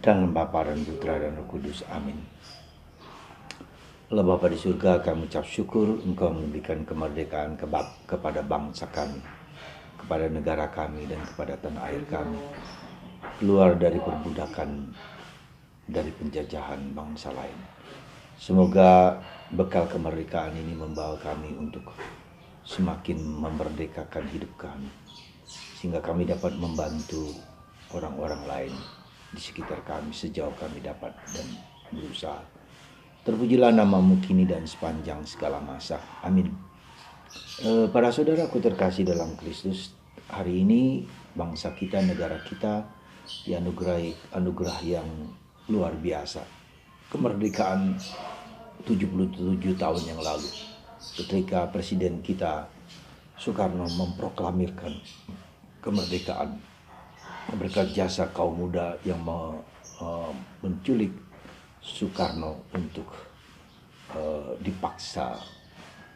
Dalam Bapa dan Putra dan Roh Kudus. Amin. Allah Bapa di surga, kami ucap syukur Engkau memberikan kemerdekaan kepada bangsa kami, kepada negara kami, dan kepada tanah air kami. Keluar dari perbudakan, dari penjajahan bangsa lain. Semoga bekal kemerdekaan ini membawa kami untuk semakin memerdekakan hidup kami, sehingga kami dapat membantu orang-orang lain di sekitar kami sejauh kami dapat dan berusaha. Terpujilah namamu kini dan sepanjang segala masa. Amin. Para saudaraku terkasih dalam Kristus, hari ini bangsa kita, negara kita dianugerahi anugerah yang luar biasa. Kemerdekaan 77 tahun yang lalu, ketika Presiden kita Soekarno memproklamirkan kemerdekaan berkat jasa kaum muda yang menculik Soekarno untuk dipaksa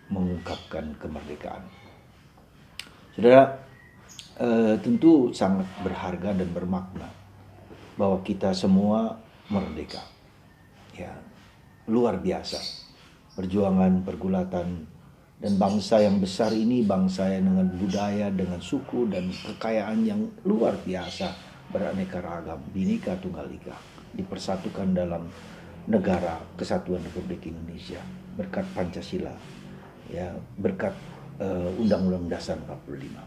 mengungkapkan kemerdekaan. Saudara, tentu sangat berharga dan bermakna bahwa kita semua merdeka. Ya, luar biasa. Perjuangan, pergulatan, dan bangsa yang besar ini, bangsa yang dengan budaya, dengan suku dan kekayaan yang luar biasa, beraneka ragam, Bhinneka Tunggal Ika, dipersatukan dalam negara Kesatuan Republik Indonesia berkat Pancasila, ya, berkat Undang-Undang Dasar 45.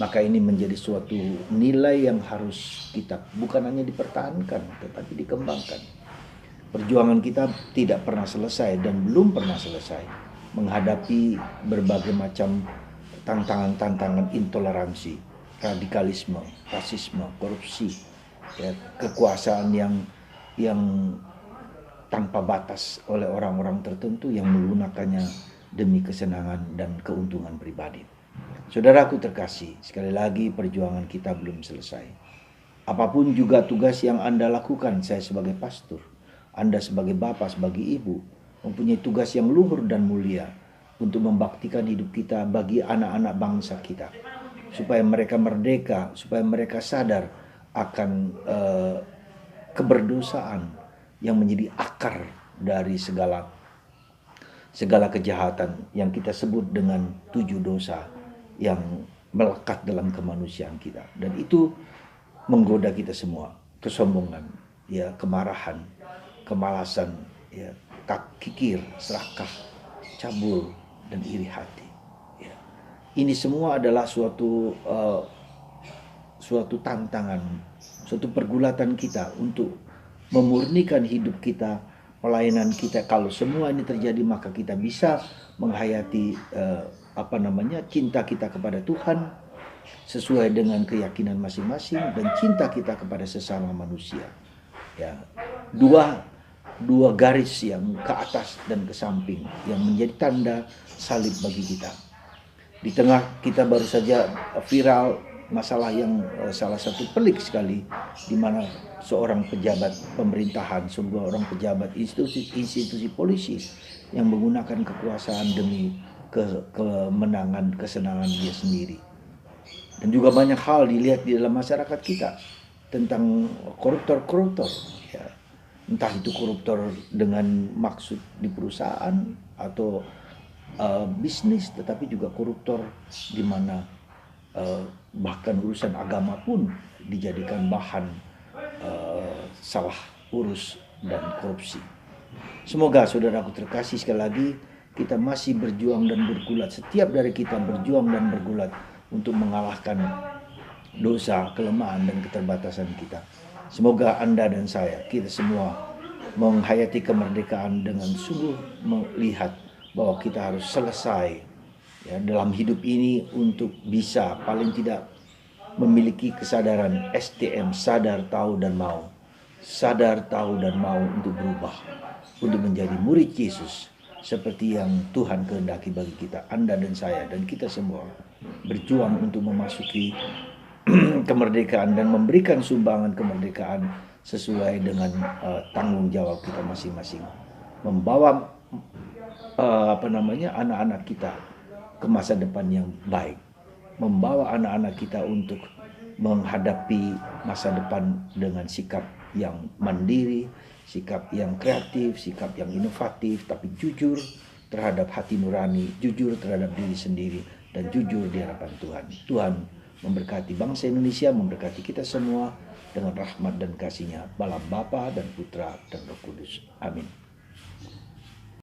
Maka ini menjadi suatu nilai yang harus kita bukan hanya dipertahankan, tetapi dikembangkan. Perjuangan kita tidak pernah selesai dan belum pernah selesai menghadapi berbagai macam tantangan-tantangan intoleransi, radikalisme, rasisme, korupsi, ya, kekuasaan yang tanpa batas oleh orang-orang tertentu yang menggunakannya demi kesenangan dan keuntungan pribadi. Saudaraku terkasih, sekali lagi perjuangan kita belum selesai. Apapun juga tugas yang Anda lakukan, saya sebagai pastor, Anda sebagai bapak, sebagai ibu, mempunyai tugas yang luhur dan mulia untuk membaktikan hidup kita bagi anak-anak bangsa kita, supaya mereka merdeka, supaya mereka sadar akan keberdosaan yang menjadi akar dari segala kejahatan yang kita sebut dengan 7 dosa yang melekat dalam kemanusiaan kita. Dan itu menggoda kita semua, kesombongan, ya, kemarahan, kemalasan, ya, kikir, serakah, cabul, dan iri hati. Ya. Ini semua adalah suatu tantangan, suatu pergulatan kita untuk memurnikan hidup kita, pelayanan kita. Kalau semua ini terjadi, maka kita bisa menghayati cinta kita kepada Tuhan sesuai dengan keyakinan masing-masing dan cinta kita kepada sesama manusia. Ya, dua garis yang ke atas dan ke samping yang menjadi tanda salib bagi kita. Di tengah kita baru saja viral masalah yang salah satu pelik sekali, di mana seorang pejabat pemerintahan, sebuah orang pejabat institusi polisi yang menggunakan kekuasaan demi kemenangan, kesenangan dia sendiri. Dan juga banyak hal dilihat di dalam masyarakat kita tentang koruptor, ya. Entah itu koruptor dengan maksud di perusahaan atau bisnis, tetapi juga koruptor di mana bahkan urusan agama pun dijadikan bahan salah urus dan korupsi. Semoga saudaraku terkasih, sekali lagi kita masih berjuang dan bergulat. Setiap dari kita berjuang dan bergulat untuk mengalahkan dosa, kelemahan, dan keterbatasan kita. Semoga Anda dan saya, kita semua menghayati kemerdekaan dengan sungguh melihat bahwa kita harus selesai, ya, dalam hidup ini untuk bisa paling tidak memiliki kesadaran STM, sadar, tahu, dan mau. Sadar, tahu, dan mau untuk berubah, untuk menjadi murid Yesus seperti yang Tuhan kehendaki bagi kita, Anda dan saya, dan kita semua berjuang untuk memasuki kemerdekaan dan memberikan sumbangan kemerdekaan sesuai dengan tanggung jawab kita masing-masing, membawa anak-anak kita ke masa depan yang baik, membawa anak-anak kita untuk menghadapi masa depan dengan sikap yang mandiri, sikap yang kreatif, sikap yang inovatif, tapi jujur terhadap hati nurani, jujur terhadap diri sendiri, dan jujur di hadapan Tuhan. Tuhan memberkati bangsa Indonesia, memberkati kita semua dengan rahmat dan kasih-Nya, dalam Bapa dan Putra dan Roh Kudus. Amin.